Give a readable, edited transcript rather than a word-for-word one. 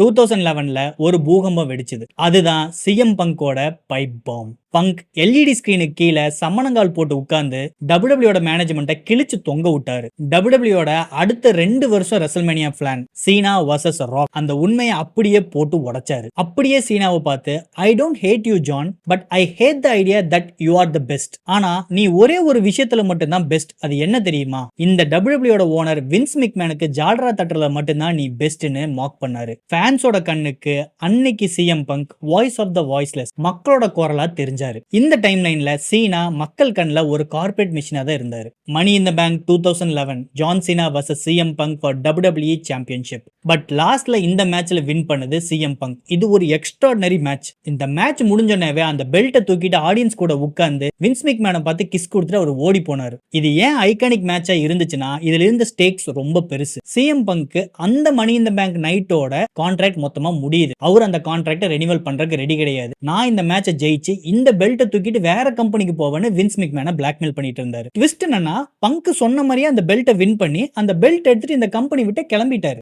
2011ல ஒரு பூகம்பம் வெடிச்சது. அதுதான் சிஎம் பங்கோட பைப் பாம். பங்க் எல்இடி ஸ்கிரீனுக்கு கீழே சம்மணங்கால் போட்டு உட்கார்ந்து டபிள்யூடபிள்யூட மேனேஜ்மெண்ட்டை கிழிச்சு தொங்க விட்டாரு. டபிள்யூடபிள்யூட அடுத்த 2 வருஷம் WrestleMania plan Cena versus Rock அந்த உண்மையை அப்படியே போட்டு உடைச்சாரு. அப்படியே சீனாவை பார்த்து I don't hate you John, but I hate the idea that you are the best. ஆனா நீ ஒரே ஒரு விஷயத்துல மட்டும்தான் பெஸ்ட். அது என்ன தெரியுமா? இந்த டபிள்யூடபிள்யூட ஓனர் வின்ஸ் மெக்மேனுக்கு ஜால்ரா தட்டுறதுல மட்டும்தான் நீ பெஸ்ட்னு மார்க் பண்ணாரு. ஃபேன்ஸோட கண்ணுக்கு அன்னைக்கு CM Punk voice of the voiceless, மக்களோட குரலா தெரிஞ்சாரு. இந்த டைம் லைன்ல சீனா மக்கள் கண்ணில் ஒரு கார்பரேட் மிஷினா தான் இருந்தாரு. Money in the bank 2011 John Cena versus CM Punk for WWE championship. But லாஸ்ட்ல இந்த மேட்ச்ல வின் பண்ணது சிஎம் பங்க். இது ஒரு எக்ஸ்ட்ராடினரி மேட்ச். இந்த மேட்ச் முடிஞ்சோனவே அந்த பெல்ட்டை தூக்கிட்டு ஆடியன்ஸ் கூட உட்கார்ந்து வின்ஸ் மெக்மேனை பார்த்து கிஸ் கொடுத்துட்டு அவர் ஓடி போனாரு. இது ஏன் ஐகானிக் மேட்சா இருந்துச்சுன்னா இதுல இருந்த ஸ்டேக்ஸ் ரொம்ப பெருசு. சிஎம் பங்க் அந்த மணி இன் த பேங்க் நைட்டோட கான்ட்ராக்ட் மொத்தமா முடியுது. அவர் அந்த கான்ட்ராக்டை ரெனிவல் பண்றதுக்கு ரெடி கிடையாது. நான் இந்த மேட்சை ஜெயிச்சு இந்த பெல்ட்டை தூக்கிட்டு வேற கம்பெனிக்கு போவேன்னு வின்ஸ் மெக்மேனை பிளாக்மெயில் பண்ணிட்டு இருந்தாரு. ட்விஸ்ட் என்னன்னா பங்க் சொன்ன மாதிரியே அந்த பெல்ட்டை வின் பண்ணி அந்த பெல்ட் எடுத்துட்டு இந்த கம்பெனி விட்டு கிளம்பிட்டாரு.